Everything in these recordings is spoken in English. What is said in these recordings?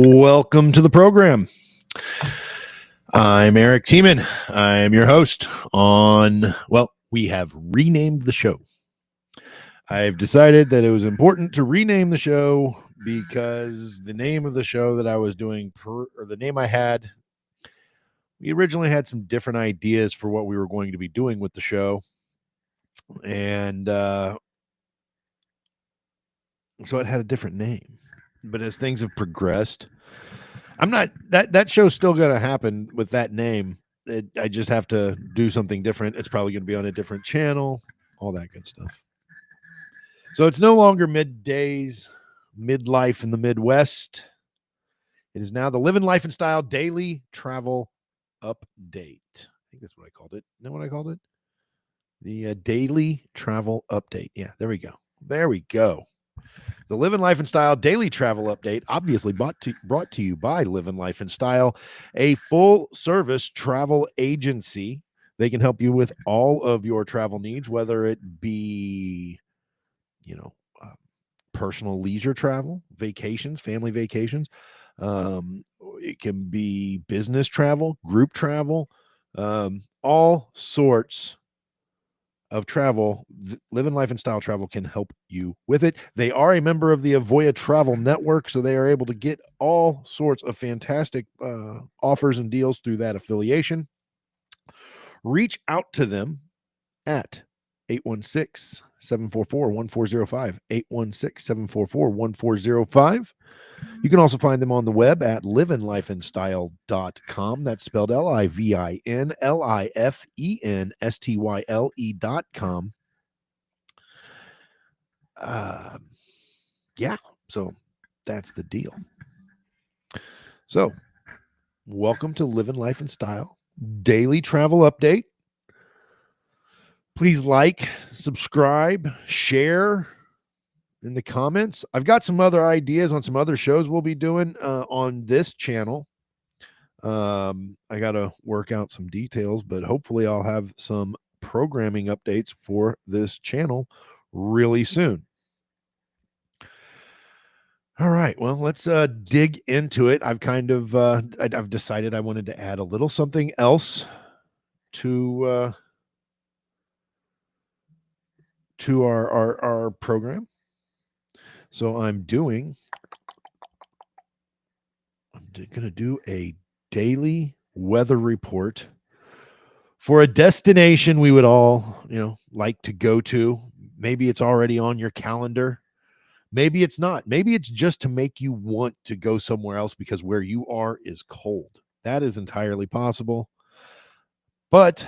Welcome to the program. I'm Eric Tiemann. I am your host we have renamed the show. I've decided that it was important to rename the show because the name of the show that I was doing, the name I had, we originally had some different ideas for what we were going to be doing with the show. And so it had a different name. But as things have progressed, that show's still going to happen with that name. I just have to do something different. It's probably going to be on a different channel, all that good stuff. So it's no longer Middays, Midlife in the Midwest. It is now the Livin, Life, and Style Daily Travel Update. I think that's what I called it. You know what I called it? The Daily Travel Update. Yeah, there we go. There we go. The Livin, Life, and Style Daily Travel Update, obviously brought to you by Livin, Life, and Style, a full-service travel agency. They can help you with all of your travel needs, whether it be, personal leisure travel, vacations, family vacations. It can be business travel, group travel, all sorts of travel. Livin, Life, and Style Travel can help you with it. They are a member of the Avoya Travel Network, so they are able to get all sorts of fantastic offers and deals through that affiliation. Reach out to them at 816-744-1405, 816-744-1405. You can also find them on the web at livinlifeandstyle.com. That's spelled LIVINLIFENSTYLE.com. So that's the deal. So, welcome to Livin, Life, and Style Daily Travel Update. Please like, subscribe, share in the comments. I've got some other ideas on some other shows we'll be doing on this channel. I got to work out some details, but hopefully I'll have some programming updates for this channel really soon. All right, well, let's dig into it. I've I've decided I wanted to add a little something else to our program. So I'm going to do a daily weather report for a destination we would all, like to go to. Maybe it's already on your calendar. Maybe it's not. Maybe it's just to make you want to go somewhere else because where you are is cold. That is entirely possible. But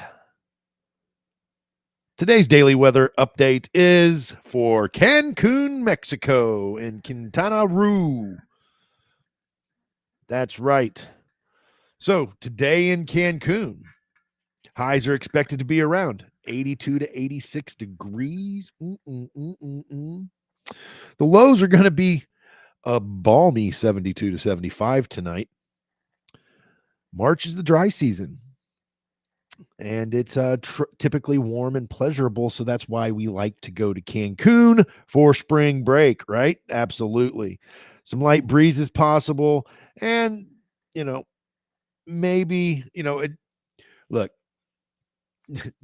today's daily weather update is for Cancun, Mexico, and Quintana Roo. That's right. So today in Cancun, highs are expected to be around 82 to 86 degrees. The lows are going to be a balmy 72 to 75 tonight. March is the dry season, and it's typically warm and pleasurable, so that's why we like to go to Cancun for spring break, right? Absolutely. Some light breezes possible, and, maybe, look,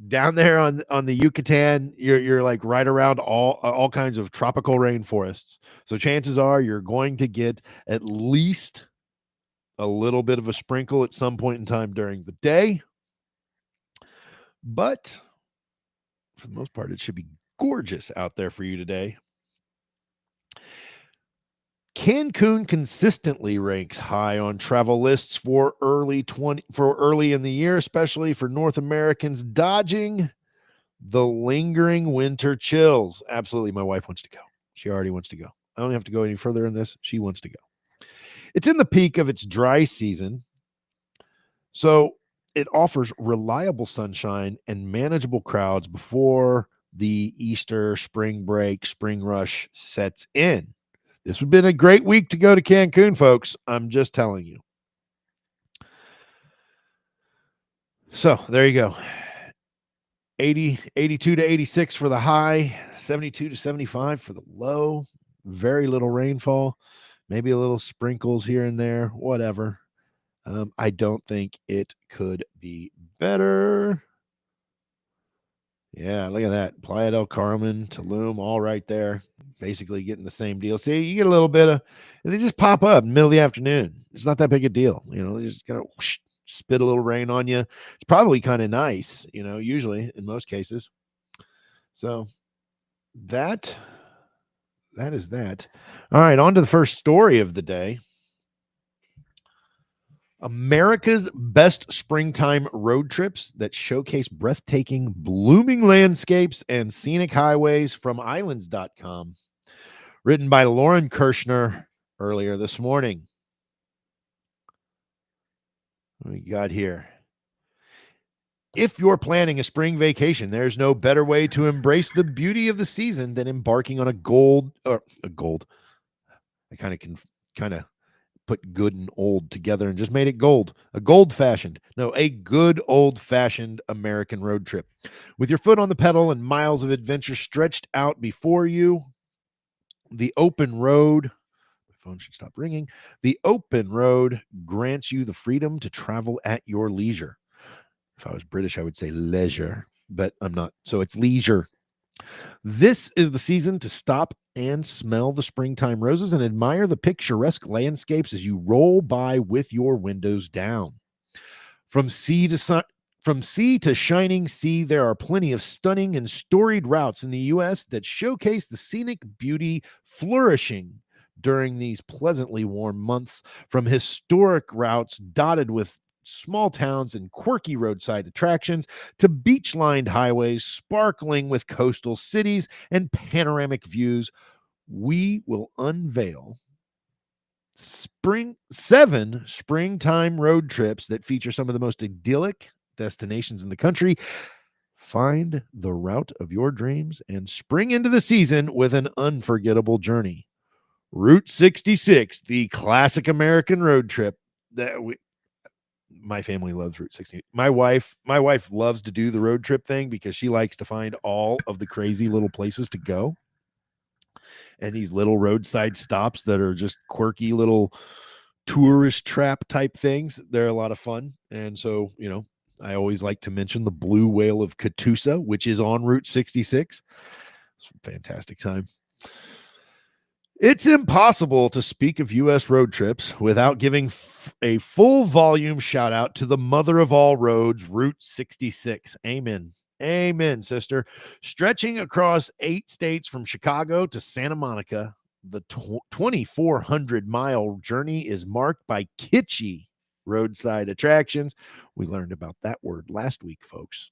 down there on the Yucatan, you're like right around all kinds of tropical rainforests. So chances are you're going to get at least a little bit of a sprinkle at some point in time during the day. But for the most part, it should be gorgeous out there for you today. Cancun consistently ranks high on travel lists for early in the year, especially for North Americans dodging the lingering winter chills. Absolutely, my wife wants to go. She already wants to go. I don't have to go any further in this. She wants to go. It's in the peak of its dry season, so it offers reliable sunshine and manageable crowds before the Easter, spring break, spring rush sets in. This would have been a great week to go to Cancun, folks. I'm just telling you. So there you go. 82 to 86 for the high, 72 to 75 for the low. Very little rainfall, maybe a little sprinkles here and there, whatever. I don't think it could be better. Yeah, look at that. Playa del Carmen, Tulum, all right there. Basically getting the same deal. See, you get a little bit of, and they just pop up in the middle of the afternoon. It's not that big a deal. They just kind of spit a little rain on you. It's probably kind of nice, usually in most cases. So that is that. All right, on to the first story of the day. America's best springtime road trips that showcase breathtaking, blooming landscapes and scenic highways from islands.com. Written by Lauren Kirshner earlier this morning. What we got here? If you're planning a spring vacation, there's no better way to embrace the beauty of the season than embarking on a gold. I kind of put good and old together and just made it gold. A good old-fashioned American road trip. With your foot on the pedal and miles of adventure stretched out before you, the open road, my phone should stop ringing. The open road grants you the freedom to travel at your leisure. If I was British, I would say leisure, but I'm not. So it's leisure. This is the season to stop and smell the springtime roses and admire the picturesque landscapes as you roll by with your windows down. From sea to shining sea, there are plenty of stunning and storied routes in the U.S. that showcase the scenic beauty flourishing during these pleasantly warm months, from historic routes dotted with small towns and quirky roadside attractions to beach-lined highways sparkling with coastal cities and panoramic views. We will unveil 7 springtime road trips that feature some of the most idyllic destinations in the country. Find the route of your dreams and spring into the season with an unforgettable journey. Route 66, the classic American road trip that my family loves Route 60. My wife loves to do the road trip thing because she likes to find all of the crazy little places to go. And these little roadside stops that are just quirky little tourist trap type things. They're a lot of fun. And so, I always like to mention the Blue Whale of Catoosa, which is on Route 66. It's a fantastic time. It's impossible to speak of U.S. road trips without giving a full volume shout out to the mother of all roads, Route 66. Amen. Amen, sister. Stretching across 8 states from Chicago to Santa Monica, the 2,400-mile journey is marked by kitschy roadside attractions. We learned about that word last week, folks.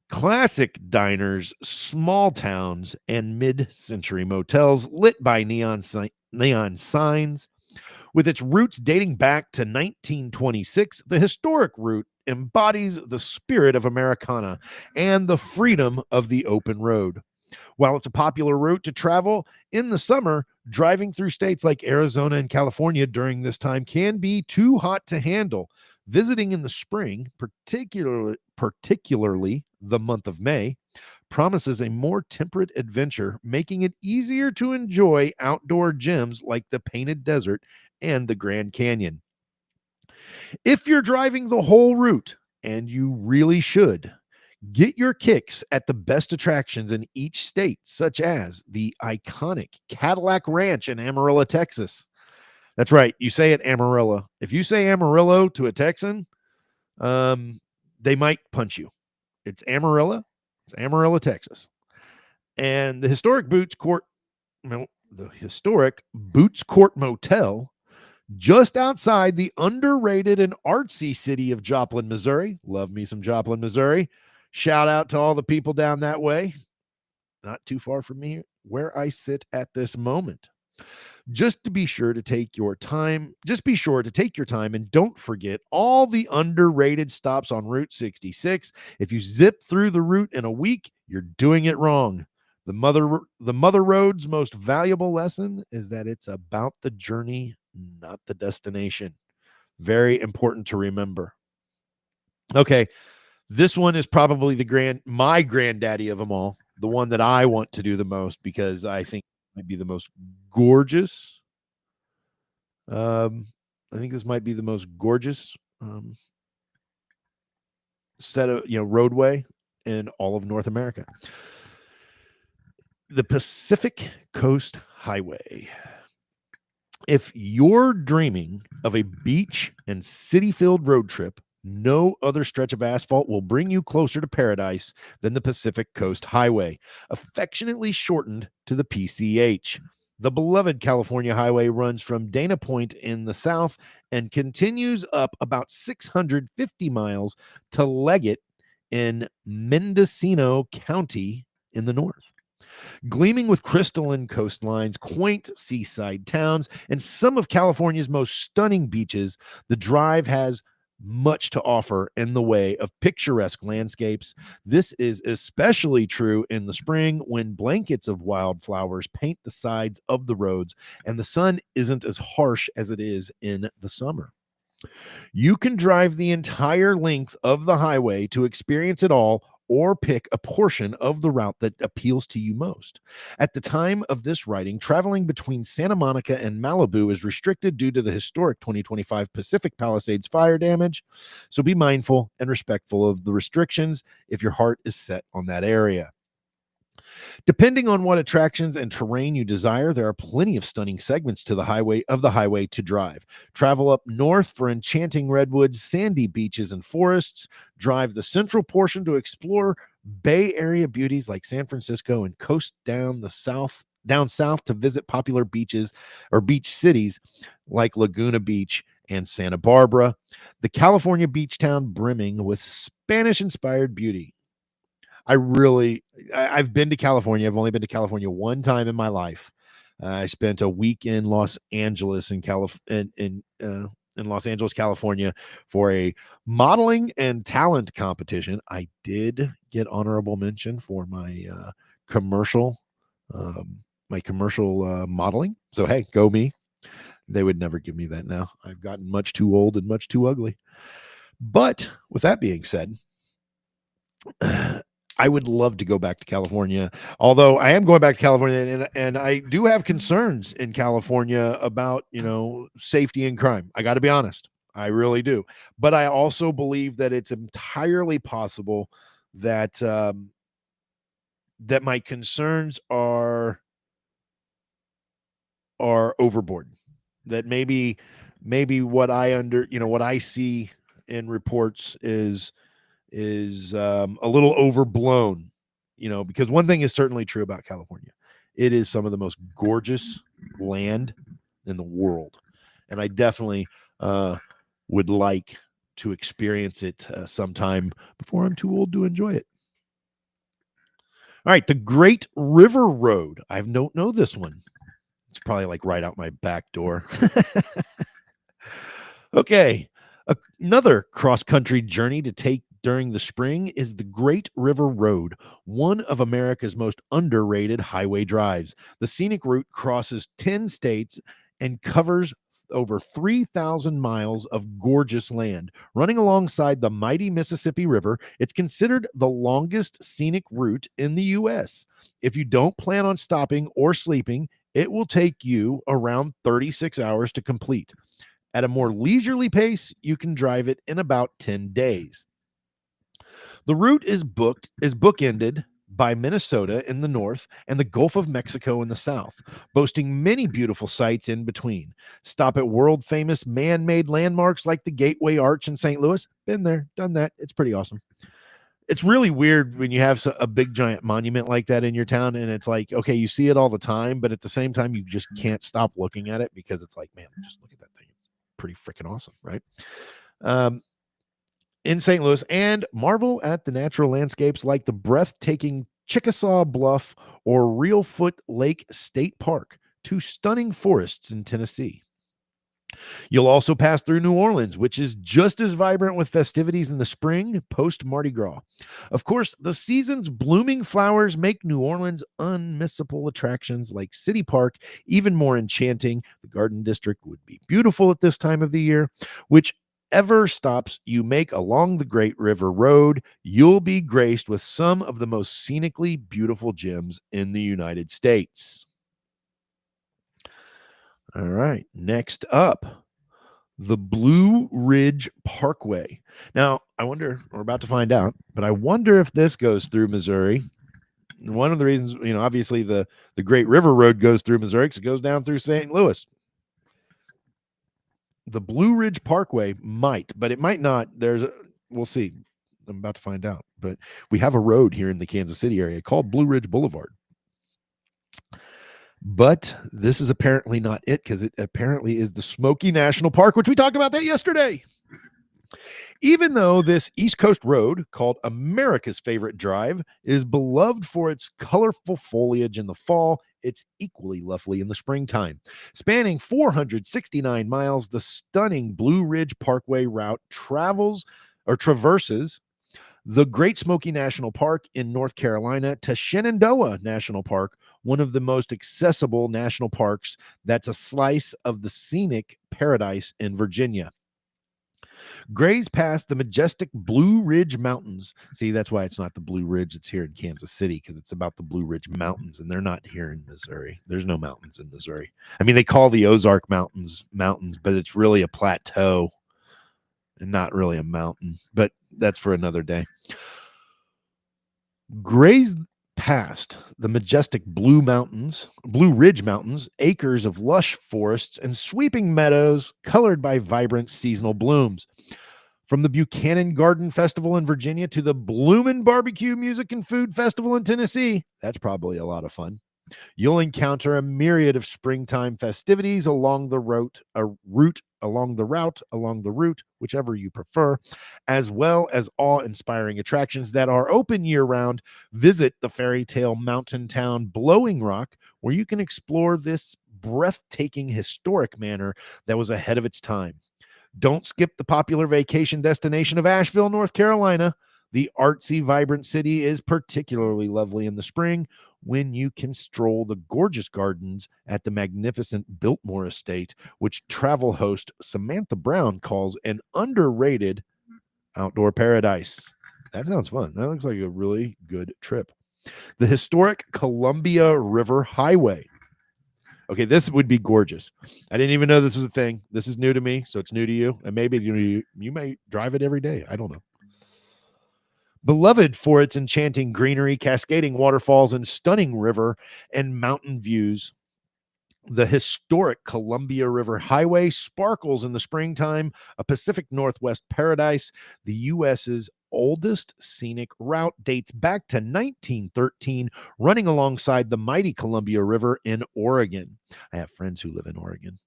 Classic diners, small towns, and mid-century motels lit by neon signs. With its roots dating back to 1926, the historic route embodies the spirit of Americana and the freedom of the open road. While it's a popular route to travel in the summer, driving through states like Arizona and California during this time can be too hot to handle. Visiting in the spring, particularly the month of May, promises a more temperate adventure, making it easier to enjoy outdoor gems like the Painted Desert and the Grand Canyon. If you're driving the whole route, and you really should, Get your kicks at the best attractions in each state, such as the iconic Cadillac Ranch in Amarillo, Texas. That's right. You say it Amarillo. If you say Amarillo to a Texan, they might punch you. It's Amarillo. It's Amarillo, Texas. And the historic Boots Court Motel, just outside the underrated and artsy city of Joplin, Missouri. Love me some Joplin, Missouri. Shout out to all the people down that way. Not too far from me where I sit at this moment. Just be sure to take your time and don't forget all the underrated stops on Route 66. If you zip through the route in a week, you're doing it wrong. The mother road's most valuable lesson is that it's about the journey, not the destination. Very important to remember. Okay, this one is probably my granddaddy of them all, the one that I want to do the most because I think it might be the most gorgeous. I think this might be the most gorgeous set of roadway in all of North America. The Pacific Coast Highway. If you're dreaming of a beach and city-filled road trip, no other stretch of asphalt will bring you closer to paradise than the Pacific Coast Highway, affectionately shortened to the PCH. The beloved California Highway runs from Dana Point in the south and continues up about 650 miles to Leggett in Mendocino County in the north. Gleaming with crystalline coastlines, quaint seaside towns, and some of California's most stunning beaches, the drive has much to offer in the way of picturesque landscapes. This is especially true in the spring when blankets of wildflowers paint the sides of the roads and the sun isn't as harsh as it is in the summer. You can drive the entire length of the highway to experience it all or pick a portion of the route that appeals to you most. At the time of this writing, traveling between Santa Monica and Malibu is restricted due to the historic 2025 Pacific Palisades fire damage. So be mindful and respectful of the restrictions if your heart is set on that area. Depending on what attractions and terrain you desire, there are plenty of stunning segments to the highway to drive. Travel up north for enchanting redwoods, sandy beaches, and forests. Drive the central portion to explore Bay Area beauties like San Francisco and coast down south to visit popular beaches or beach cities like Laguna Beach and Santa Barbara. The California beach town brimming with Spanish-inspired beauty. I've been to California. I've only been to California one time in my life. I spent a week in Los Angeles in Los Angeles, California for a modeling and talent competition. I did get honorable mention for my commercial modeling. So, hey, go me. They would never give me that now. I've gotten much too old and much too ugly. But with that being said, I would love to go back to California, although I am going back to California and I do have concerns in California about, safety and crime. I got to be honest. I really do. But I also believe that it's entirely possible that that my concerns are overboard. That maybe what I see in reports is a little overblown, because one thing is certainly true about California. It is some of the most gorgeous land in the world. And I definitely would like to experience it sometime before I'm too old to enjoy it. All right. The Great River Road. I don't know this one. It's probably like right out my back door. Okay. Another cross-country journey to take during the spring is the Great River Road, one of America's most underrated highway drives. The scenic route crosses 10 states and covers over 3,000 miles of gorgeous land. Running alongside the mighty Mississippi River, it's considered the longest scenic route in the U.S. If you don't plan on stopping or sleeping, it will take you around 36 hours to complete. At a more leisurely pace, you can drive it in about 10 days. The route is bookended by Minnesota in the north and the Gulf of Mexico in the south, boasting many beautiful sights in between. Stop at world famous man made landmarks like the Gateway Arch in St. Louis. Been there, done that. It's pretty awesome. It's really weird when you have a big giant monument like that in your town, and it's like, okay, you see it all the time, but at the same time, you just can't stop looking at it because it's like, man, just look at that thing. It's pretty freaking awesome, right? In St. Louis, and marvel at the natural landscapes like the breathtaking Chickasaw Bluff or Reelfoot Lake State Park, two stunning forests in Tennessee. You'll also pass through New Orleans, which is just as vibrant with festivities in the spring post Mardi Gras. Of course, the season's blooming flowers make New Orleans unmissable attractions like City Park even more enchanting. The Garden District would be beautiful at this time of the year, whichever stops you make along the Great River Road, you'll be graced with some of the most scenically beautiful gems in the United States. All right, next up, the Blue Ridge Parkway. Now, I wonder, we're about to find out, but I wonder if this goes through Missouri. And one of the reasons, obviously the Great River Road goes through Missouri because it goes down through St. Louis. The Blue Ridge Parkway might, but it might not. We'll see. I'm about to find out. But we have a road here in the Kansas City area called Blue Ridge Boulevard. But this is apparently not it, because it apparently is the Smoky National Park, which we talked about that yesterday. Even though this East Coast road, called America's Favorite Drive, is beloved for its colorful foliage in the fall, it's equally lovely in the springtime. Spanning 469 miles, the stunning Blue Ridge Parkway route traverses the Great Smoky National Park in North Carolina to Shenandoah National Park, one of the most accessible national parks that's a slice of the scenic paradise in Virginia. Graze past the majestic Blue Ridge Mountains. See, that's why it's not the Blue Ridge. It's here in Kansas City because it's about the Blue Ridge Mountains, and they're not here in Missouri. There's no mountains in Missouri. I mean, they call the Ozark Mountains, but it's really a plateau and not really a mountain, but that's for another day. Graze past the majestic Blue Ridge Mountains, acres of lush forests and sweeping meadows colored by vibrant seasonal blooms. From the Buchanan Garden Festival in Virginia to the Bloomin' Barbecue Music and Food Festival in Tennessee, that's probably a lot of fun. You'll encounter a myriad of springtime festivities along the route, whichever you prefer, as well as awe-inspiring attractions that are open year-round. Visit the fairy tale mountain town Blowing Rock, where you can explore this breathtaking historic manor that was ahead of its time. Don't skip the popular vacation destination of Asheville, North Carolina. The artsy, vibrant city is particularly lovely in the spring when you can stroll the gorgeous gardens at the magnificent Biltmore Estate, which travel host Samantha Brown calls an underrated outdoor paradise. That sounds fun. That looks like a really good trip. The historic Columbia River Highway. Okay, this would be gorgeous. I didn't even know this was a thing. This is new to me, so it's new to you. And maybe you may drive it every day. I don't know. Beloved for its enchanting greenery, cascading waterfalls, and stunning river and mountain views, the historic Columbia River Highway sparkles in the springtime, a Pacific Northwest paradise. The U.S.'s oldest scenic route dates back to 1913, running alongside the mighty Columbia River in Oregon. I have friends who live in Oregon.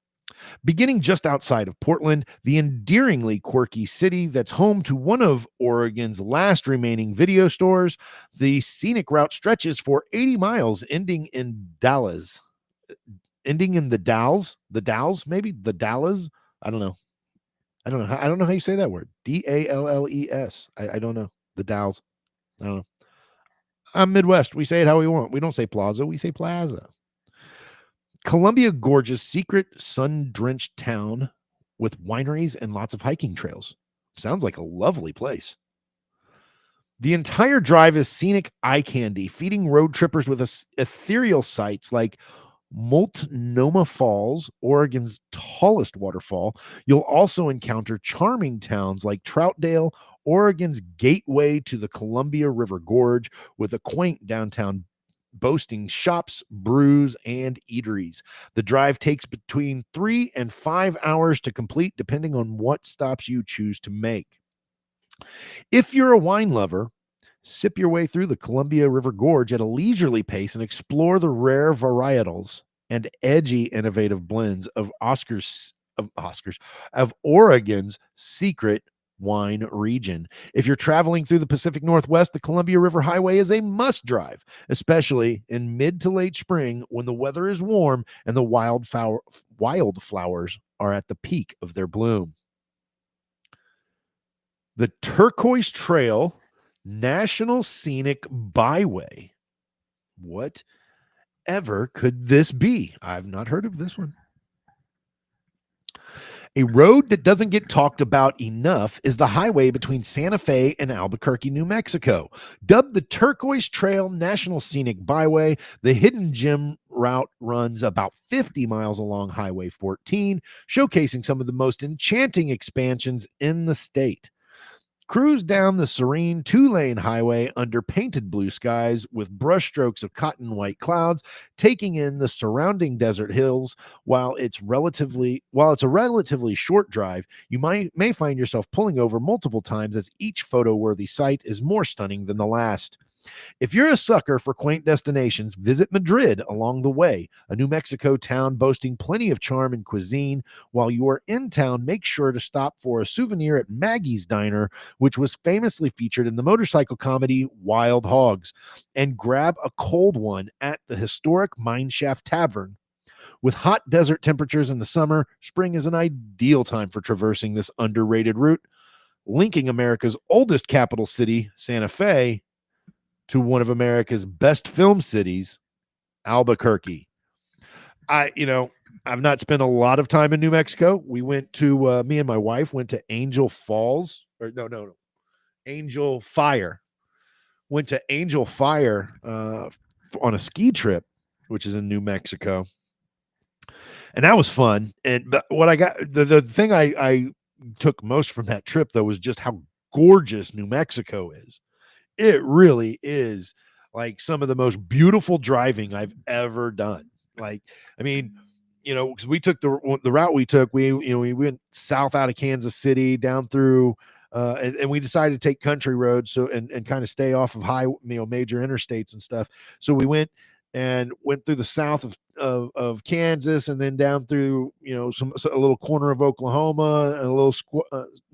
Beginning just outside of Portland, the endearingly quirky city that's home to one of Oregon's last remaining video stores, the scenic route stretches for 80 miles, ending in Dallas. Ending in the Dalles, maybe the Dallas. I don't know. I don't know how you say that word. Dalles. I don't know. The Dalles. I don't know. I'm Midwest. We say it how we want. We don't say plaza. We say plaza. Columbia Gorge's secret sun-drenched town with wineries and lots of hiking trails. Sounds like a lovely place. The entire drive is scenic eye candy, feeding road trippers with ethereal sights like Multnomah Falls, Oregon's tallest waterfall. You'll also encounter charming towns like Troutdale Oregon's gateway to the Columbia River Gorge, with a quaint downtown boasting shops, brews, and eateries. The drive takes between 3 and 5 hours to complete, depending on what stops you choose to make. If you're a wine lover, sip your way through the Columbia River Gorge at a leisurely pace and explore the rare varietals and edgy, innovative blends of Oregon's secret wine region. If you're traveling through the Pacific Northwest, the Columbia River Highway is a must drive, especially in mid to late spring when the weather is warm and the wildflowers are at the peak of their bloom. The Turquoise Trail National Scenic Byway. Whatever could this be? I've not heard of this one. A road that doesn't get talked about enough is the highway between Santa Fe and Albuquerque, New Mexico. Dubbed the Turquoise Trail National Scenic Byway, the hidden gem route runs about 50 miles along Highway 14, showcasing some of the most enchanting expansions in the state. Cruise down the serene two-lane highway under painted blue skies with brushstrokes of cotton white clouds, taking in the surrounding desert hills. While it's a relatively short drive, you may find yourself pulling over multiple times as each photo-worthy site is more stunning than the last. If you're a sucker for quaint destinations, visit Madrid along the way, a New Mexico town boasting plenty of charm and cuisine. While you are in town, make sure to stop for a souvenir at Maggie's Diner, which was famously featured in the motorcycle comedy Wild Hogs, and grab a cold one at the historic Mineshaft Tavern. With hot desert temperatures in the summer, spring is an ideal time for traversing this underrated route, linking America's oldest capital city, Santa Fe, to one of America's best film cities, Albuquerque. I've not spent a lot of time in New Mexico. We went to me and my wife went to Angel Falls, or no, Angel Fire. Went to Angel Fire on a ski trip, which is in New Mexico, and that was fun. And what I got, the thing I took most from that trip though was just how gorgeous New Mexico is. It really is like some of the most beautiful driving I've ever done. Like, I mean, because we took the route we took, we went south out of Kansas City down through, and we decided to take country roads and kind of stay off of major interstates and stuff. So we went through the south of Kansas, and then down through a little corner of Oklahoma and a little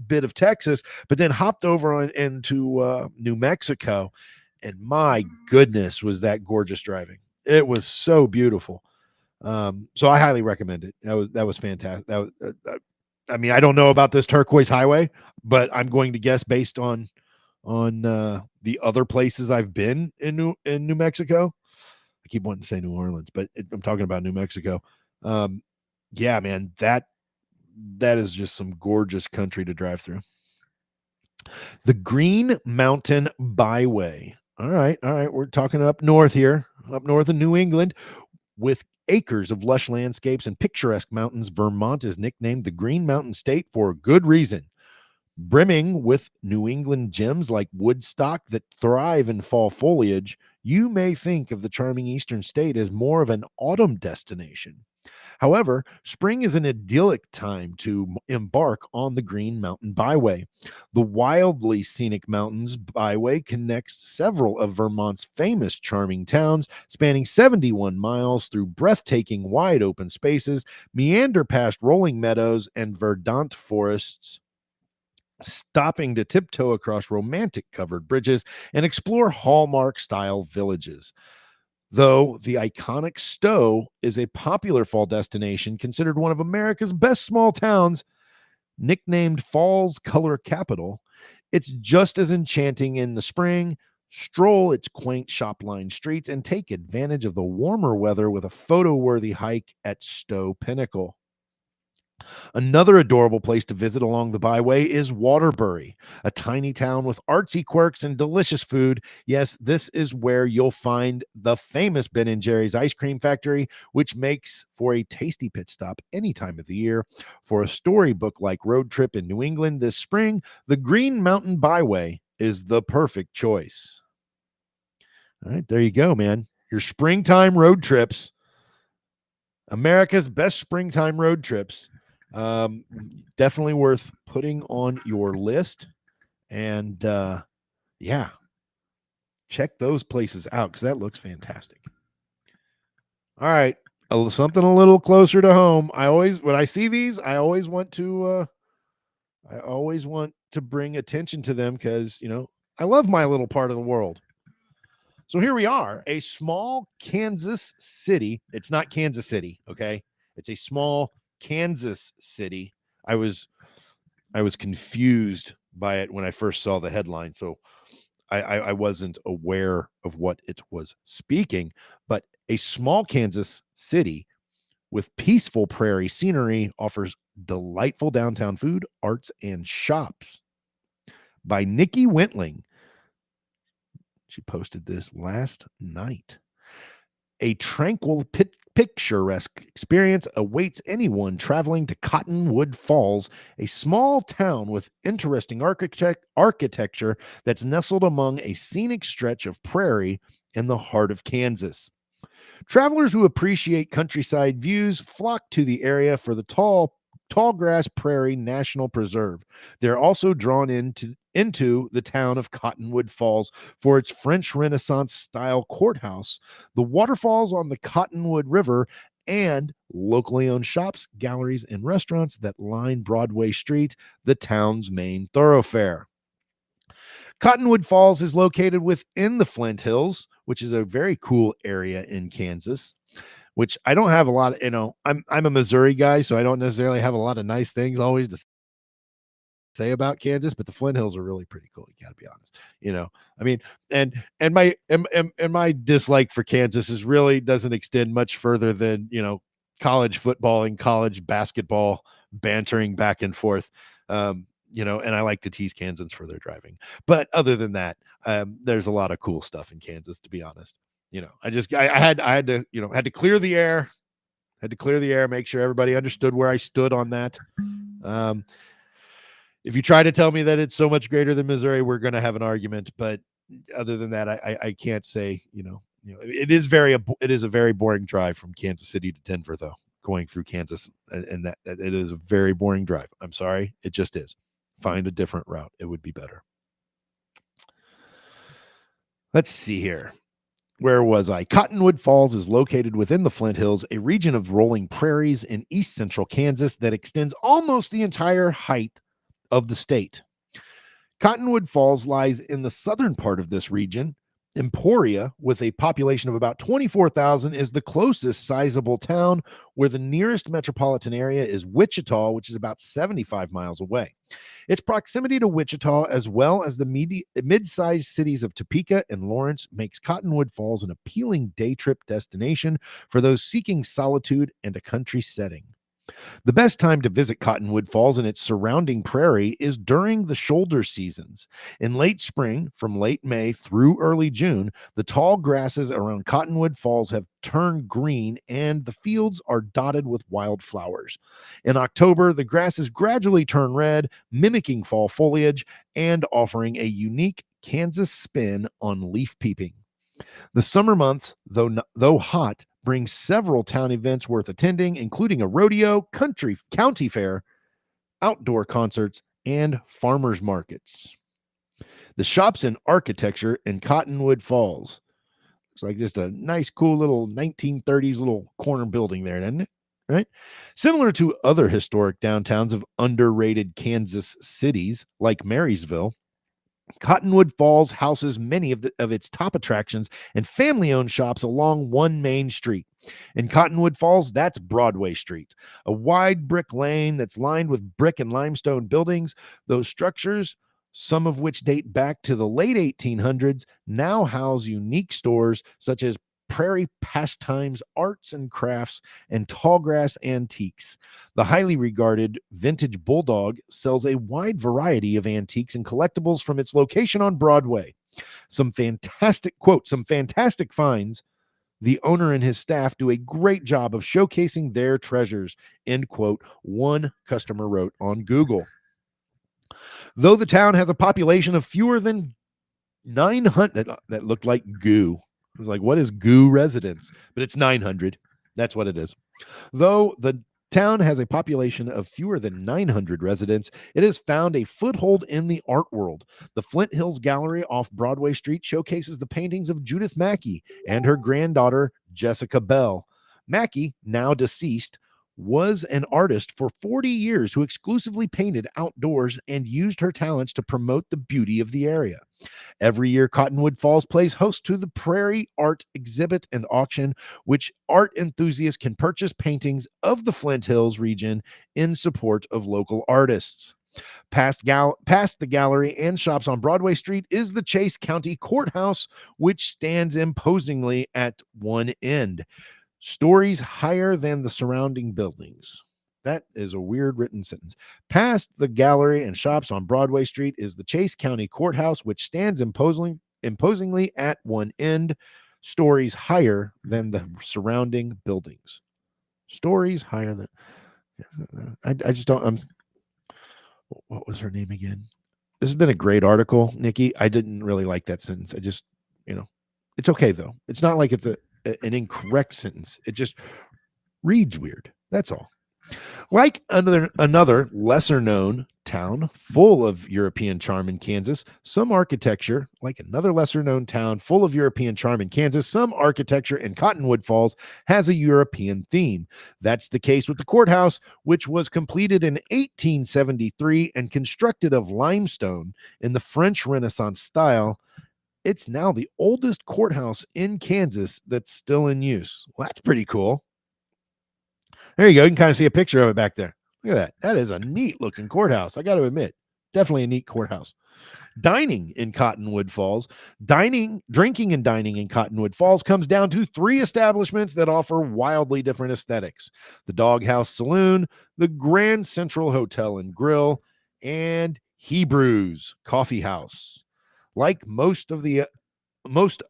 bit of Texas, but then hopped over into New Mexico, and my goodness, was that gorgeous driving. It was so beautiful. So I highly recommend it. That was fantastic. I mean, I don't know about this Turquoise Highway, but I'm going to guess based on the other places I've been in New Mexico. I keep wanting to say New Orleans, but I'm talking about New Mexico. Yeah, man, that is just some gorgeous country to drive through. The Green Mountain Byway. All right. We're talking up north here, up north in New England, with acres of lush landscapes and picturesque mountains. Vermont is nicknamed the Green Mountain State for a good reason. Brimming with New England gems like Woodstock that thrive in fall foliage, you may think of the charming eastern state as more of an autumn destination. However, spring is an idyllic time to embark on the Green Mountain Byway. The wildly scenic mountains byway connects several of Vermont's famous charming towns, spanning 71 miles through breathtaking wide open spaces, meander past rolling meadows and verdant forests, stopping to tiptoe across romantic covered bridges and explore Hallmark-style villages. Though the iconic Stowe is a popular fall destination, considered one of America's best small towns, nicknamed Fall's Color Capital, it's just as enchanting in the spring. Stroll its quaint shop-lined streets and take advantage of the warmer weather with a photo-worthy hike at Stowe Pinnacle. Another adorable place to visit along the byway is Waterbury, a tiny town with artsy quirks and delicious food. Yes, this is where you'll find the famous Ben and Jerry's ice cream factory, which makes for a tasty pit stop any time of the year. For a storybook-like road trip in New England this spring, the Green Mountain Byway is the perfect choice. All right, there you go, man. Your springtime road trips. America's best springtime road trips. Definitely worth putting on your list. And yeah, check those places out because that looks fantastic. All right. Something a little closer to home. When I see these, I always want to bring attention to them because, I love my little part of the world. So here we are, a small Kansas city. It's not Kansas City, okay? It's a small Kansas city. I was confused by it when I first saw the headline, so I wasn't aware of what it was speaking. But a small Kansas city with peaceful prairie scenery offers delightful downtown food, arts, and shops. By Nikki Wentling. She posted this last night. A tranquil, picturesque experience awaits anyone traveling to Cottonwood Falls, a small town with interesting architecture that's nestled among a scenic stretch of prairie in the heart of Kansas. Travelers who appreciate countryside views flock to the area for the Tallgrass Prairie National Preserve. They're also drawn into the town of Cottonwood Falls for its French Renaissance style courthouse, the waterfalls on the Cottonwood River, and locally owned shops, galleries, and restaurants that line Broadway Street, the town's main thoroughfare. Cottonwood Falls is located within the Flint Hills, which is a very cool area in Kansas. Which I don't have a lot of, I'm a Missouri guy, so I don't necessarily have a lot of nice things always to say about Kansas, but the Flint Hills are really pretty cool. You got to be honest, I mean, and my dislike for Kansas is really doesn't extend much further than, college football and college basketball bantering back and forth. And I like to tease Kansans for their driving, but other than that, there's a lot of cool stuff in Kansas, to be honest. I had to clear the air, make sure everybody understood where I stood on that. If you try to tell me that it's so much greater than Missouri, we're going to have an argument. But other than that, I can't say, it is a very boring drive from Kansas City to Denver, though, going through Kansas. And that it is a very boring drive. I'm sorry. It just is. Find a different route. It would be better. Let's see here. Where was I? Cottonwood Falls is located within the Flint Hills, a region of rolling prairies in east central Kansas that extends almost the entire height of the state. Cottonwood Falls lies in the southern part of this region. Emporia, with a population of about 24,000, is the closest sizable town, where the nearest metropolitan area is Wichita, which is about 75 miles away. Its proximity to Wichita, as well as the mid-sized cities of Topeka and Lawrence, makes Cottonwood Falls an appealing day trip destination for those seeking solitude and a country setting. The best time to visit Cottonwood Falls and its surrounding prairie is during the shoulder seasons. In late spring, from late May through early June, the tall grasses around Cottonwood Falls have turned green and the fields are dotted with wildflowers. In October, the grasses gradually turn red, mimicking fall foliage and offering a unique Kansas spin on leaf peeping. The summer months, though hot, bring several town events worth attending, including a rodeo, county fair, outdoor concerts, and farmers markets. The shops and architecture in Cottonwood Falls. Looks like just a nice, cool little 1930s little corner building there, doesn't it? Right? Similar to other historic downtowns of underrated Kansas cities like Marysville, Cottonwood Falls houses many of its top attractions and family-owned shops along one main street. In Cottonwood Falls, that's Broadway Street, a wide brick lane that's lined with brick and limestone buildings. Those structures, some of which date back to the late 1800s, now house unique stores such as prairie pastimes, arts and crafts, and tallgrass antiques. The highly regarded Vintage Bulldog sells a wide variety of antiques and collectibles from its location on Broadway. Some fantastic finds. The owner and his staff do a great job of showcasing their treasures, end quote, one customer wrote on Google. Though the town has a population of fewer than 900, that looked like goo. It was like, what is goo residence? But it's 900. That's what it is. Though the town has a population of fewer than 900 residents, it has found a foothold in the art world. The Flint Hills Gallery off Broadway Street showcases the paintings of Judith Mackey and her granddaughter, Jessica Bell. Mackey, now deceased, was an artist for 40 years who exclusively painted outdoors and used her talents to promote the beauty of the area. Every year, Cottonwood Falls plays host to the Prairie Art Exhibit and Auction, which art enthusiasts can purchase paintings of the Flint Hills region in support of local artists. Past the gallery and shops on Broadway Street is the Chase County Courthouse, which stands imposingly at one end, stories higher than the surrounding buildings. That is a weird written sentence. Past the gallery and shops on Broadway Street is the Chase County Courthouse, which stands imposingly at one end, stories higher than the surrounding buildings. Stories higher than. I just don't. What was her name again? This has been a great article, Nikki. I didn't really like that sentence. I just, it's okay though. It's not like it's an incorrect sentence. It just reads weird. That's all. Like another lesser known town full of European charm in Kansas, some architecture in Cottonwood Falls has a European theme. That's the case with the courthouse, which was completed in 1873 and constructed of limestone in the French Renaissance style. It's now the oldest courthouse in Kansas that's still in use. Well, that's pretty cool. There you go. You can kind of see a picture of it back there. Look at that. That is a neat looking courthouse. I got to admit, definitely a neat courthouse. Dining in Cottonwood Falls. Drinking and dining in Cottonwood Falls comes down to 3 establishments that offer wildly different aesthetics: the Doghouse Saloon, the Grand Central Hotel and Grill, and Hebrew's Coffee House. Like most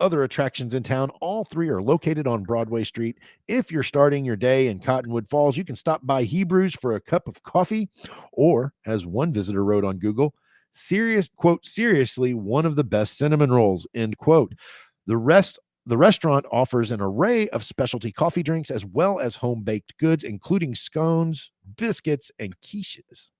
other attractions in town, all 3 are located on Broadway Street. If you're starting your day in Cottonwood Falls, you can stop by Hebrew's for a cup of coffee, or, as one visitor wrote on Google, seriously, one of the best cinnamon rolls, end quote. The restaurant offers an array of specialty coffee drinks as well as home-baked goods, including scones, biscuits, and quiches.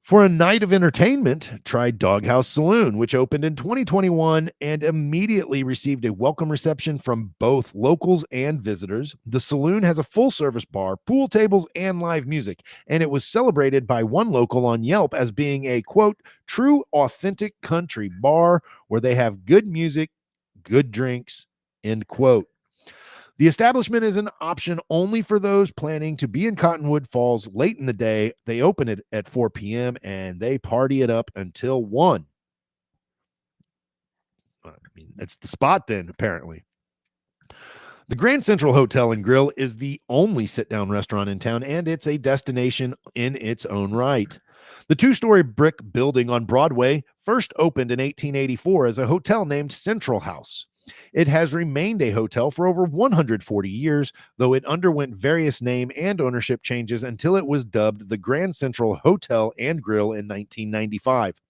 For a night of entertainment, try Doghouse Saloon, which opened in 2021 and immediately received a welcome reception from both locals and visitors. The saloon has a full-service bar, pool tables, and live music, and it was celebrated by one local on Yelp as being a, quote, true, authentic country bar where they have good music, good drinks, end quote. The establishment is an option only for those planning to be in Cottonwood Falls late in the day. They open it at 4 p.m. and they party it up until 1. That's the spot then, apparently. The Grand Central Hotel and Grill is the only sit-down restaurant in town, and it's a destination in its own right. The 2-story brick building on Broadway first opened in 1884 as a hotel named Central House. It has remained a hotel for over 140 years, though it underwent various name and ownership changes until it was dubbed the Grand Central Hotel and Grill in 1995.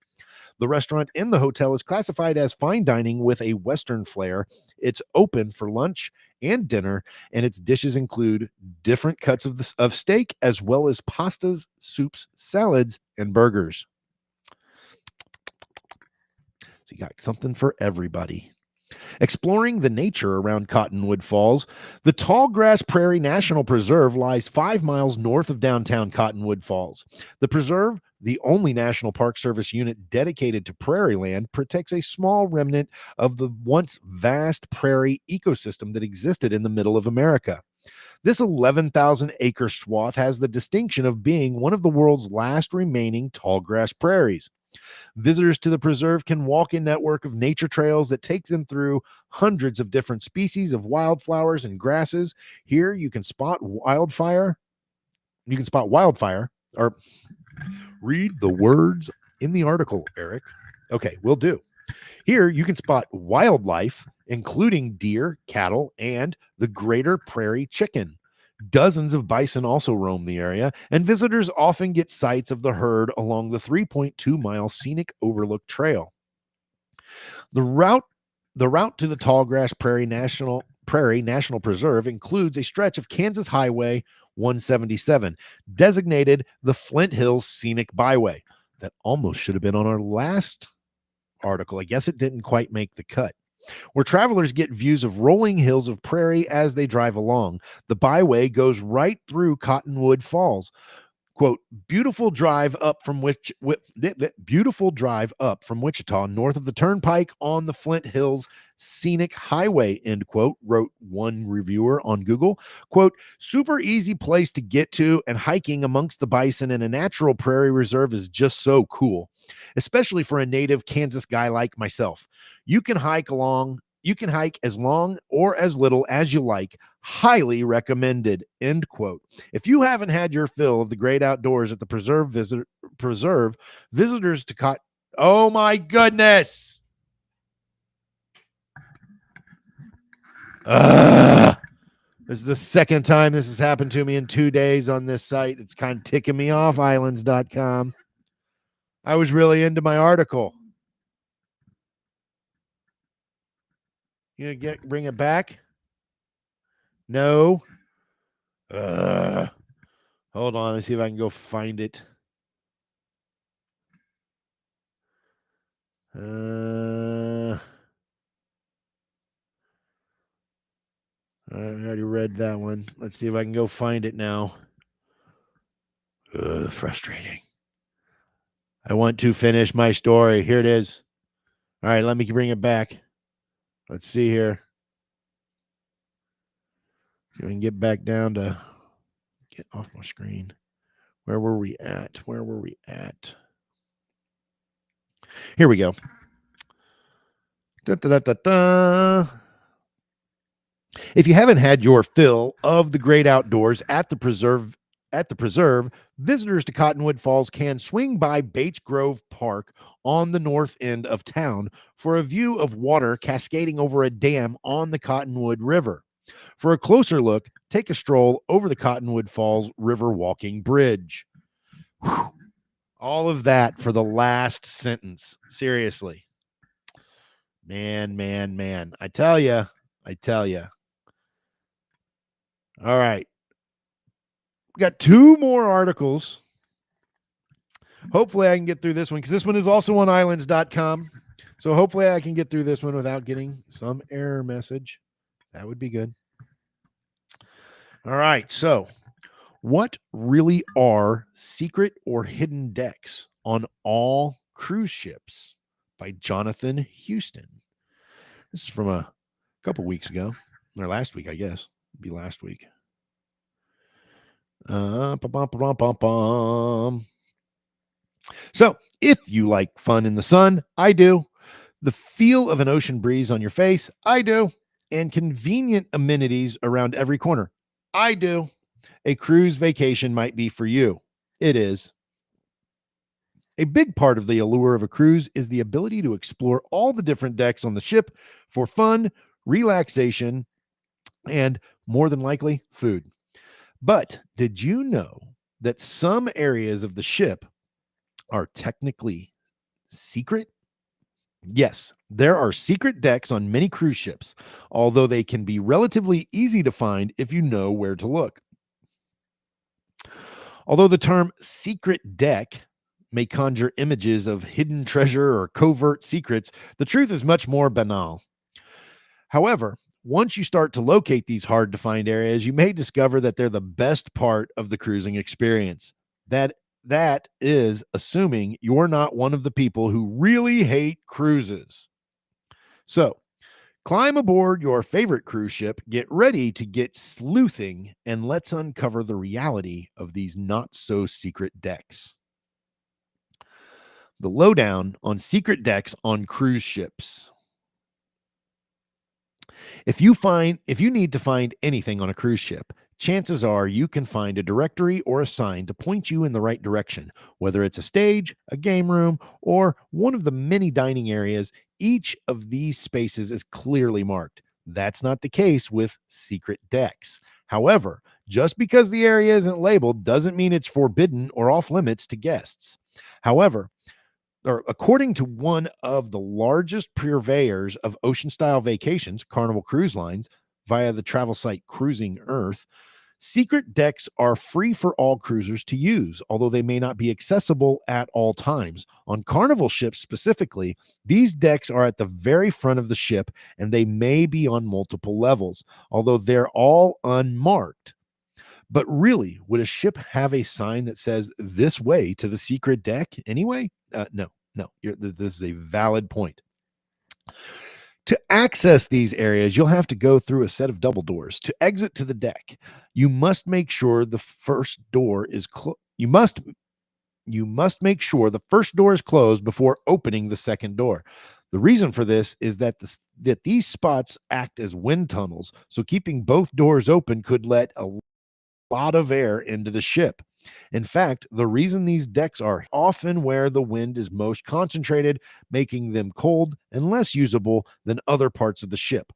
The restaurant in the hotel is classified as fine dining with a Western flair. It's open for lunch and dinner, and its dishes include different cuts of steak, as well as pastas, soups, salads, and burgers. So you got something for everybody. Exploring the nature around Cottonwood Falls, the Tallgrass Prairie National Preserve lies 5 miles north of downtown Cottonwood Falls. The preserve, the only National Park Service unit dedicated to prairie land, protects a small remnant of the once vast prairie ecosystem that existed in the middle of America. This 11,000-acre swath has the distinction of being one of the world's last remaining tallgrass prairies. Visitors to the preserve can walk a network of nature trails that take them through hundreds of different species of wildflowers and grasses. Here you can spot wildfire. You can spot wildfire or read the words in the article, Eric. Okay, will do. Here you can spot wildlife, including deer, cattle, and the greater prairie chicken. Dozens of bison also roam the area, and visitors often get sights of the herd along the 3.2-mile scenic Overlook Trail. The route to the Tallgrass Prairie National Preserve includes a stretch of Kansas Highway 177, designated the Flint Hills Scenic Byway. That almost should have been on our last article. I guess it didn't quite make the cut. Where travelers get views of rolling hills of prairie as they drive along. The byway goes right through Cottonwood Falls. Quote, beautiful drive up from Wichita, north of the turnpike on the Flint Hills Scenic Highway, end quote, wrote one reviewer on Google. Quote, super easy place to get to, and hiking amongst the bison in a natural prairie reserve is just so cool, especially for a native Kansas guy like myself. You can hike as long or as little as you like. Highly recommended, end quote. If you haven't had your fill of the great outdoors at the preserve, visitors to oh my goodness. This is the second time this has happened to me in 2 days on this site. It's kind of ticking me off, islands.com. I was really into my article. You gonna bring it back? No. Hold on. Let's see if I can go find it. I already read that one. Let's see if I can go find it now. Frustrating. I want to finish my story. Here it is. All right, let me bring it back. Let's see here. See if I can get back down to get off my screen. Where were we at? Here we go. If you haven't had your fill of the great outdoors at the preserve, visitors to Cottonwood Falls can swing by Bates Grove Park on the north end of town for a view of water cascading over a dam on the Cottonwood River. For a closer look, take a stroll over the Cottonwood Falls River Walking Bridge. Whew. All of that for the last sentence. Seriously. Man. I tell you. All right. We got 2 more articles. Hopefully I can get through this one because this one is also on islands.com. So hopefully I can get through this one without getting some error message. That would be good. All right. So what really are secret or hidden decks on all cruise ships by Jonathan Houston? This is from a couple weeks ago, or last week, I guess. It'd be last week. So if you like fun in the sun, I do. The feel of an ocean breeze on your face, I do. And convenient amenities around every corner, I do. A cruise vacation might be for you. It is. A big part of the allure of a cruise is the ability to explore all the different decks on the ship for fun, relaxation, and more than likely, food. But did you know that some areas of the ship are technically secret? Yes, there are secret decks on many cruise ships, although they can be relatively easy to find if you know where to look. Although the term secret deck may conjure images of hidden treasure or covert secrets, the truth is much more banal. However, once you start to locate these hard to find areas, you may discover that they're the best part of the cruising experience. That is assuming you're not one of the people who really hate cruises. So, climb aboard your favorite cruise ship, get ready to get sleuthing, and let's uncover the reality of these not so secret decks. The lowdown on secret decks on cruise ships. If you need to find anything on a cruise ship, chances are you can find a directory or a sign to point you in the right direction, whether it's a stage, a game room, or one of the many dining areas. Each of these spaces is clearly marked. That's not the case with secret decks. However, just because the area isn't labeled doesn't mean it's forbidden or off limits to guests. However, or according to one of the largest purveyors of ocean style vacations, Carnival Cruise Lines, via the travel site Cruising Earth, secret decks are free for all cruisers to use, although they may not be accessible at all times. On Carnival ships specifically, these decks are at the very front of the ship and they may be on multiple levels, although they're all unmarked. But really, would a ship have a sign that says this way to the secret deck anyway? No. This is a valid point. To access these areas, you'll have to go through a set of double doors. To exit to the deck, you must make sure the first door is you must make sure the first door is closed before opening the second door. The reason for this is that these spots act as wind tunnels, so keeping both doors open could let a lot of air into the ship. In fact, the reason these decks are often where the wind is most concentrated, making them cold and less usable than other parts of the ship.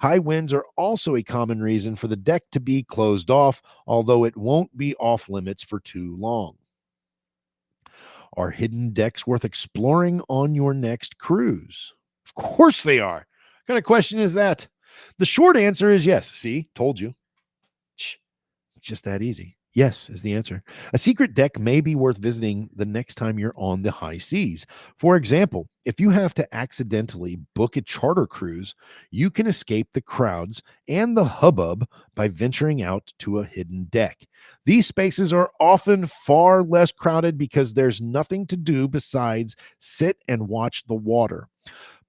High winds are also a common reason for the deck to be closed off, although it won't be off limits for too long. Are hidden decks worth exploring on your next cruise? Of course they are. What kind of question is that? The short answer is yes. See, told you. Just that easy. Yes is the answer. A secret deck may be worth visiting the next time you're on the high seas. For example, if you have to accidentally book a charter cruise, you can escape the crowds and the hubbub by venturing out to a hidden deck. These spaces are often far less crowded because there's nothing to do besides sit and watch the water.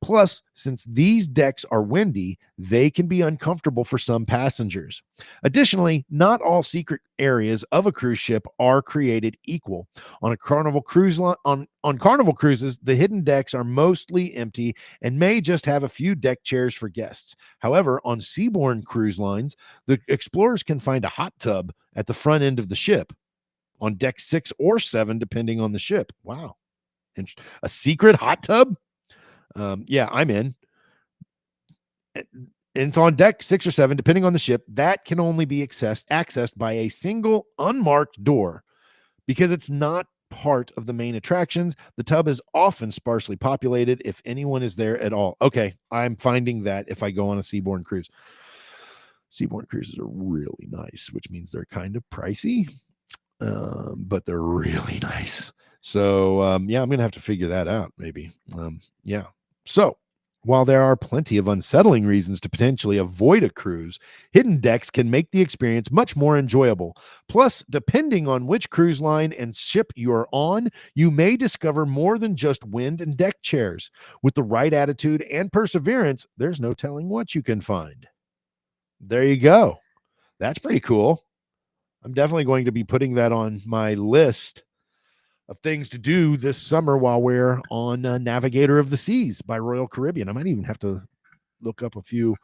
Plus, since these decks are windy, they can be uncomfortable for some passengers. Additionally, not all secret areas of a cruise ship are created equal. On a Carnival cruise line, on Carnival cruises, the hidden decks are mostly empty and may just have a few deck chairs for guests. However, on seaborne cruise lines, the explorers can find a hot tub at the front end of the ship on deck 6 or 7, depending on the ship. Wow. A secret hot tub? Yeah, I'm in. And it's on deck 6 or 7, depending on the ship. That can only be accessed by a single unmarked door because it's not part of the main attractions. The tub is often sparsely populated if anyone is there at all. Okay, I'm finding that if I go on a seaborne cruise. Seaborne cruises are really nice, which means they're kind of pricey, but they're really nice. So, yeah, I'm going to have to figure that out maybe. Yeah. So, while there are plenty of unsettling reasons to potentially avoid a cruise, hidden decks can make the experience much more enjoyable. Plus, depending on which cruise line and ship you're on, you may discover more than just wind and deck chairs. With the right attitude and perseverance, there's no telling what you can find. There you go. That's pretty cool. I'm definitely going to be putting that on my list of things to do this summer while we're on Navigator of the Seas by Royal Caribbean. I might even have to look up a few,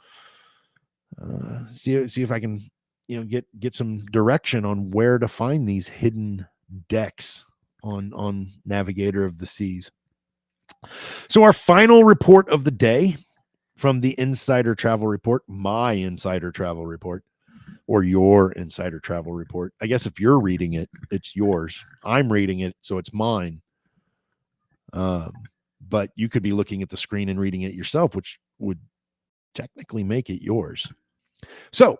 see if I can, get some direction on where to find these hidden decks on Navigator of the Seas. So our final report of the day from the Insider Travel Report, my Insider Travel Report, or your Insider Travel Report. I guess if you're reading it, it's yours. I'm reading it, so it's mine. But you could be looking at the screen and reading it yourself, which would technically make it yours. So,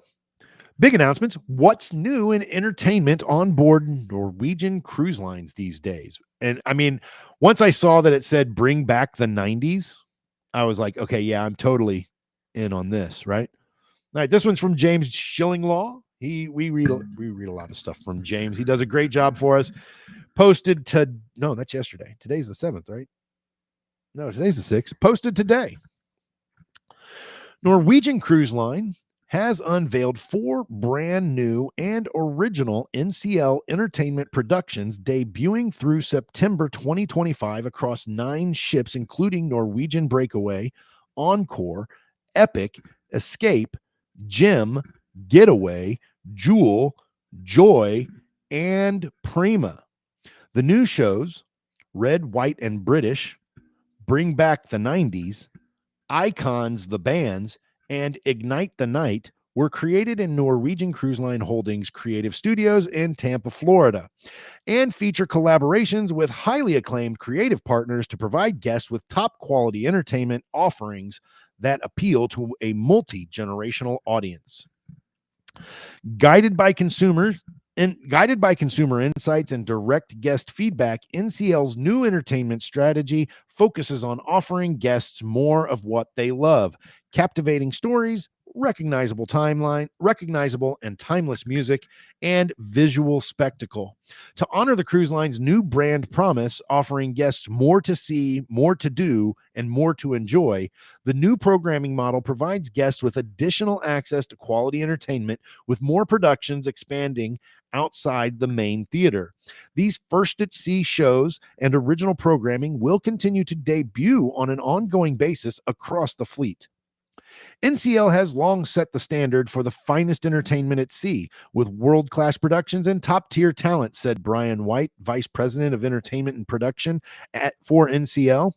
big announcements. What's new in entertainment on board Norwegian Cruise Lines these days? And I mean, once I saw that it said bring back the 90s, I was like, okay, yeah, I'm totally in on this, right? All right, this one's from James Shillinglaw. We read a lot of stuff from James. He does a great job for us. Posted that's yesterday. Today's the 7th, right? No, today's the 6th. Posted today. Norwegian Cruise Line has unveiled 4 brand new and original NCL entertainment productions debuting through September 2025 across 9 ships, including Norwegian Breakaway, Encore, Epic, Escape, Gem, Getaway, Jewel, Joy, and Prima. The new shows, Red, White, and British, Bring Back the 90s, Icons the Bands, and Ignite the Night, were created in Norwegian Cruise Line Holdings Creative Studios in Tampa, Florida, and feature collaborations with highly acclaimed creative partners to provide guests with top quality entertainment offerings that appeal to a multi-generational audience. Guided by consumer insights and direct guest feedback, NCL's new entertainment strategy focuses on offering guests more of what they love: captivating stories, recognizable and timeless music, and visual spectacle. To honor the cruise line's new brand promise, offering guests more to see, more to do, and more to enjoy, the new programming model provides guests with additional access to quality entertainment, with more productions expanding outside the main theater. These first at sea shows and original programming will continue to debut on an ongoing basis across the fleet. NCL has long set the standard for the finest entertainment at sea, with world-class productions and top-tier talent, said Brian White, Vice President of Entertainment and Production for NCL.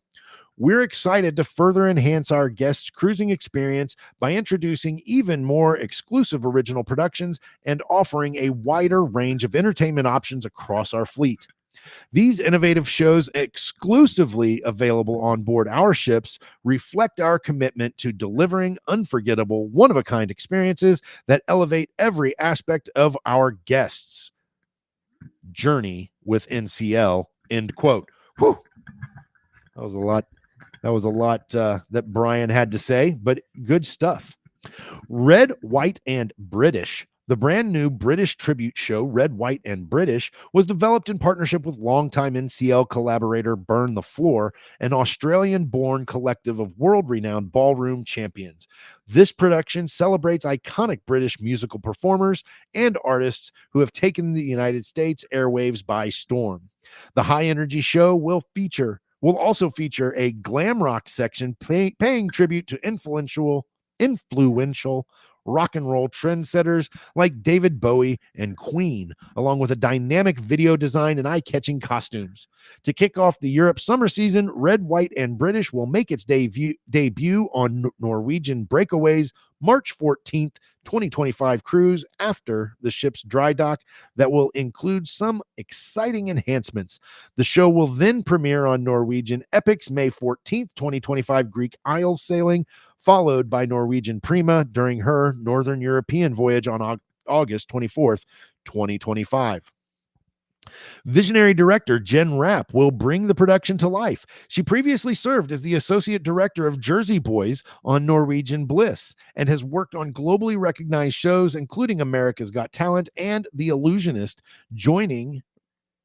We're excited to further enhance our guests' cruising experience by introducing even more exclusive original productions and offering a wider range of entertainment options across our fleet. These innovative shows, exclusively available on board our ships, reflect our commitment to delivering unforgettable, one-of-a-kind experiences that elevate every aspect of our guests' journey with NCL. End quote. Whew. That was a lot. That Brian had to say, but good stuff. Red, White, and British. The brand new British tribute show, Red, White, and British, was developed in partnership with longtime NCL collaborator Burn the Floor, an Australian-born collective of world-renowned ballroom champions. This production celebrates iconic British musical performers and artists who have taken the United States airwaves by storm. The high-energy show will also feature a glam rock section paying tribute to influential rock and roll trendsetters like David Bowie and Queen, along with a dynamic video design and eye-catching costumes. To kick off the Europe summer season, Red, White, and British will make its debut on Norwegian Breakaway's March 14th, 2025 cruise after the ship's dry dock that will include some exciting enhancements. The show will then premiere on Norwegian Epic's May 14th, 2025 Greek Isles sailing, followed by Norwegian Prima during her Northern European voyage on August 24th, 2025. Visionary director Jen Rapp will bring the production to life. She previously served as the associate director of Jersey Boys on Norwegian Bliss and has worked on globally recognized shows, including America's Got Talent and The Illusionist.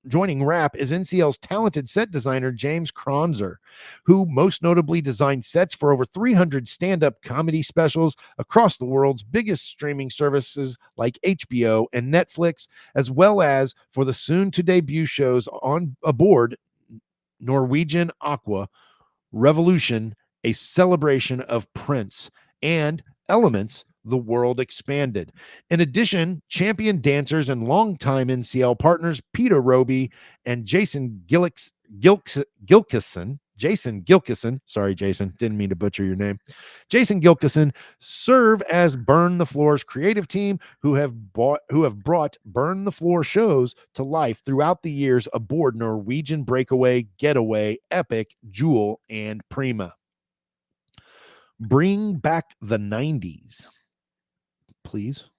Joining Rapp is NCL's talented set designer James Kronzer, who most notably designed sets for over 300 stand-up comedy specials across the world's biggest streaming services like HBO and Netflix, as well as for the soon-to-debut shows on aboard Norwegian Aqua, Revolution, A Celebration of Prince, and Elements, The World Expanded. In addition, champion dancers and longtime NCL partners Peter Roby and Jason Gilkison, sorry, Jason, didn't mean to butcher your name. Jason Gilkison serve as Burn the Floor's creative team, who have brought Burn the Floor shows to life throughout the years aboard Norwegian Breakaway, Getaway, Epic, Jewel, and Prima. Bring back the 90s. Please.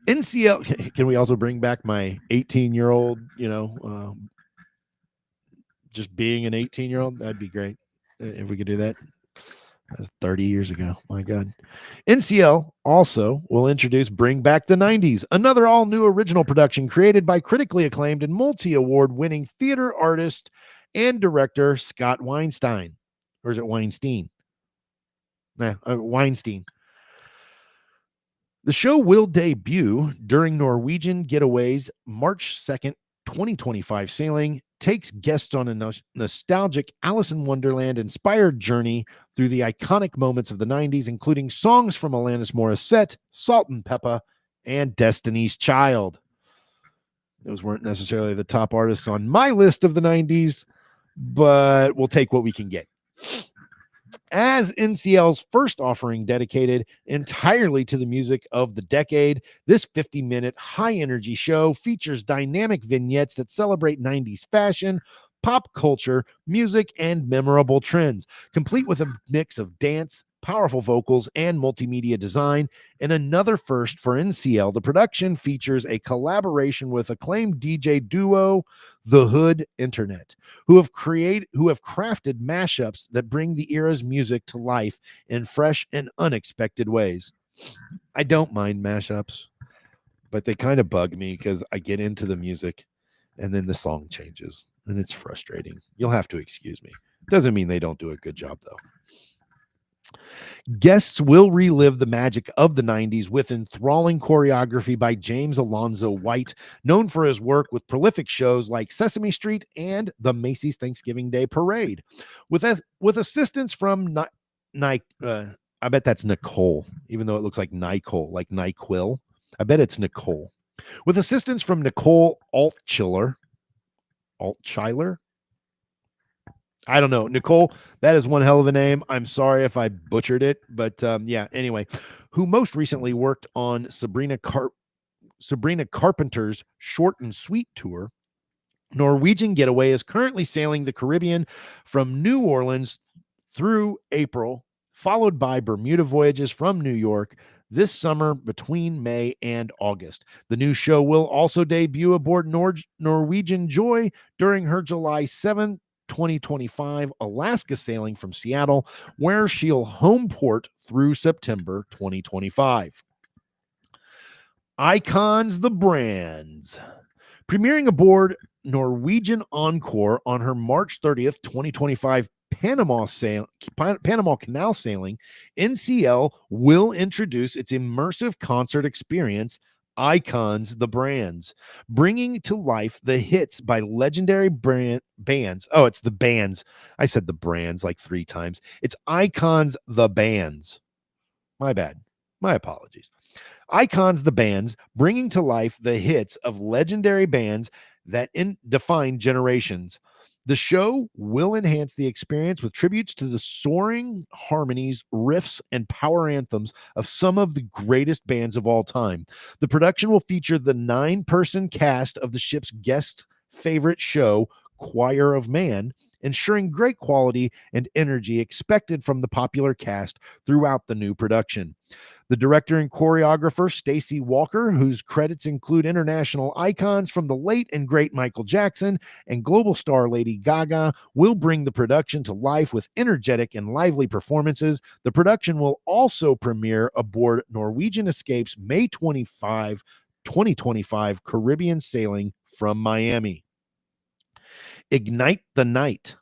NCL, can we also bring back my 18-year-old, just being an 18-year-old? That'd be great if we could do that. That's 30 years ago. My God. NCL also will introduce Bring Back the 90s, another all-new original production created by critically acclaimed and multi-award winning theater artist and director Scott Weinstein. Or is it Weinstein? Weinstein. The show will debut during Norwegian Getaway's March 2nd, 2025 sailing, takes guests on a nostalgic Alice in Wonderland inspired journey through the iconic moments of the 90s, including songs from Alanis Morissette, Salt and Pepper, and Destiny's Child. Those weren't necessarily the top artists on my list of the 90s, but we'll take what we can get. As NCL's first offering dedicated entirely to the music of the decade, this 50-minute high-energy show features dynamic vignettes that celebrate 90s fashion, pop culture, music, and memorable trends, complete with a mix of dance, powerful vocals, and multimedia design. In another first for NCL, the production features a collaboration with acclaimed DJ duo The Hood Internet, who have crafted mashups that bring the era's music to life in fresh and unexpected ways. I don't mind mashups, but they kind of bug me because I get into the music and then the song changes and it's frustrating. You'll have to excuse me. Doesn't mean they don't do a good job, though. Guests will relive the magic of the 90s with enthralling choreography by James Alonzo White, known for his work with prolific shows like Sesame Street and the Macy's Thanksgiving Day Parade. With assistance from I bet that's Nicole, even though it looks like Nicole, like NyQuil. I bet it's Nicole. With assistance from Nicole Altschiller. I don't know. Nicole, that is one hell of a name. I'm sorry if I butchered it, but yeah, anyway, who most recently worked on Sabrina Carpenter's Short and Sweet tour. Norwegian Getaway is currently sailing the Caribbean from New Orleans through April, followed by Bermuda voyages from New York this summer between May and August. The new show will also debut aboard Norwegian Joy during her July 7th, 2025 Alaska sailing from Seattle, where she'll home port through September 2025. Icons the Brands. Premiering aboard Norwegian Encore on her March 30th, 2025 Panama Canal sailing, NCL will introduce its immersive concert experience, Icons the Brands, bringing to life the hits by legendary bands. Oh, it's the bands. I said the brands like 3 times. It's Icons the Bands. My bad. My apologies. Icons the Bands, bringing to life the hits of legendary bands that define generations. The show will enhance the experience with tributes to the soaring harmonies, riffs, and power anthems of some of the greatest bands of all time. The production will feature the 9-person cast of the ship's guest favorite show, Choir of Man, ensuring great quality and energy expected from the popular cast throughout the new production. The director and choreographer, Stacey Walker, whose credits include international icons from the late and great Michael Jackson and global star Lady Gaga, will bring the production to life with energetic and lively performances. The production will also premiere aboard Norwegian Escape's May 25, 2025 Caribbean sailing from Miami. Ignite the Night.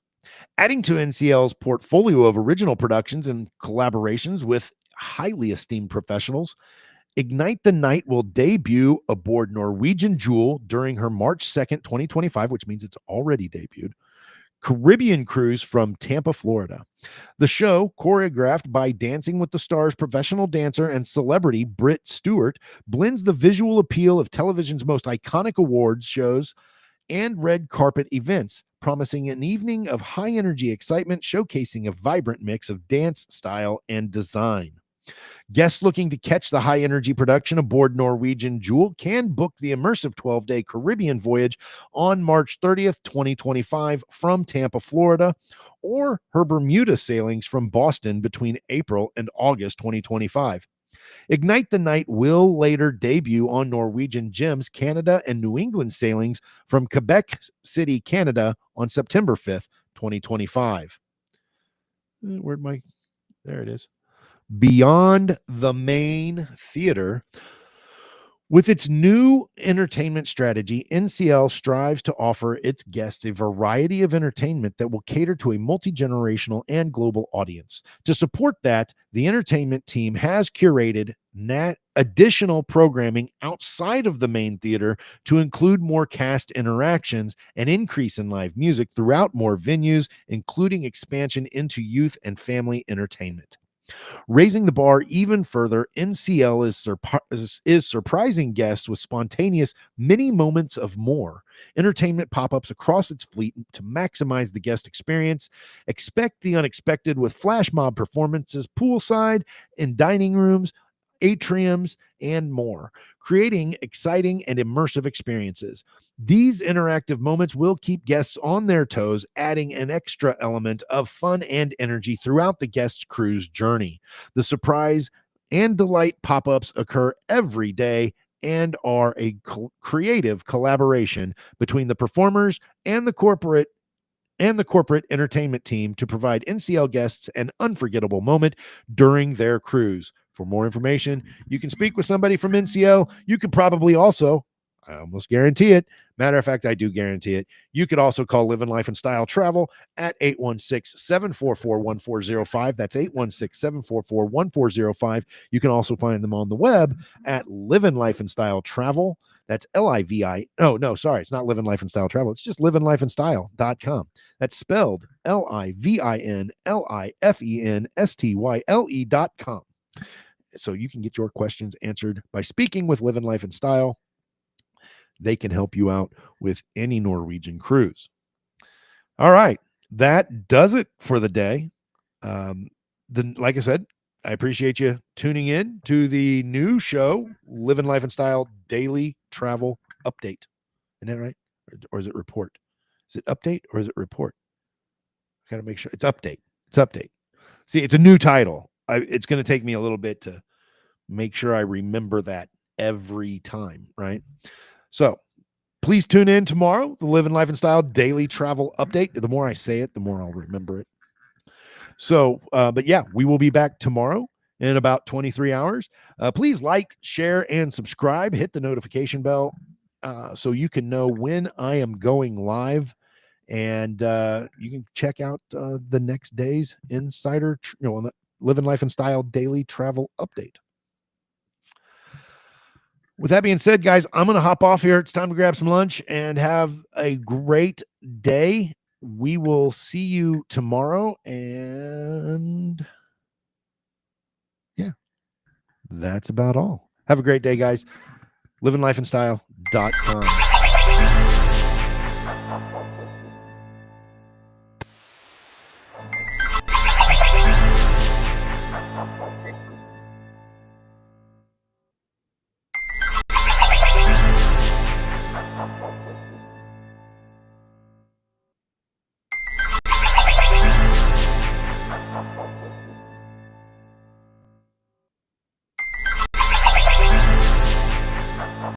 Adding to NCL's portfolio of original productions and collaborations with highly esteemed professionals, Ignite the Night will debut aboard Norwegian Jewel during her March 2nd, 2025, which means it's already debuted, Caribbean cruise from Tampa, Florida. The show, choreographed by Dancing with the Stars professional dancer and celebrity Britt Stewart, blends the visual appeal of television's most iconic awards shows and red carpet events, promising an evening of high-energy excitement showcasing a vibrant mix of dance, style, and design. Guests looking to catch the high-energy production aboard Norwegian Jewel can book the immersive 12-day Caribbean voyage on March 30th, 2025 from Tampa, Florida, or her Bermuda sailings from Boston between April and August 2025. Ignite the Night will later debut on Norwegian Gems Canada and New England sailings from Quebec City, Canada on September 5th, 2025. There it is. Beyond the Main Theater With its new entertainment strategy, NCL strives to offer its guests a variety of entertainment that will cater to a multi-generational and global audience. To support that, the entertainment team has curated additional programming outside of the main theater to include more cast interactions, an increase in live music throughout more venues, including expansion into youth and family entertainment. Raising the bar even further, NCL is surprising guests with spontaneous mini moments of more entertainment pop-ups across its fleet to maximize the guest experience. Expect the unexpected with flash mob performances poolside, in dining rooms, atriums, and more, creating exciting and immersive experiences. These interactive moments will keep guests on their toes, adding an extra element of fun and energy throughout the guest's cruise journey. The surprise and delight pop-ups occur every day and are a creative collaboration between the performers and the corporate entertainment team to provide NCL guests an unforgettable moment during their cruise. For more information, you can speak with somebody from NCL. You could probably also, I almost guarantee it. Matter of fact, I do guarantee it. You could also call Livin Life and Style Travel at 816-744-1405. That's 816-744-1405. You can also find them on the web at Livin Life and Style Travel. That's L-I-V-I. Oh, no, sorry. It's not Livin Life and Style Travel. It's just livinlifeandstyle.com. That's spelled LIVINLIFENSTYLE.com. So you can get your questions answered by speaking with Livin Life and Style. They can help you out with any Norwegian cruise. All right. That does it for the day. Like I said, I appreciate you tuning in to the new show, Livin Life and Style Daily Travel Update. Isn't that right? Or is it report? Is it update or is it report? I got to make sure. It's update. It's update. See, it's a new title. It's going to take me a little bit to make sure I remember that every time, right? So please tune in tomorrow, the Livin Life and Style Daily Travel Update. The more I say it, the more I'll remember it. So, but yeah, we will be back tomorrow in about 23 hours. Please like, share, and subscribe. Hit the notification bell so you can know when I am going live. And you can check out the next day's Insider, Livin Life and Style Daily Travel Update. With that being said, guys, I'm going to hop off here. It's time to grab some lunch and have a great day. We will see you tomorrow. And yeah, that's about all. Have a great day, guys. Livinlifeandstyle.com.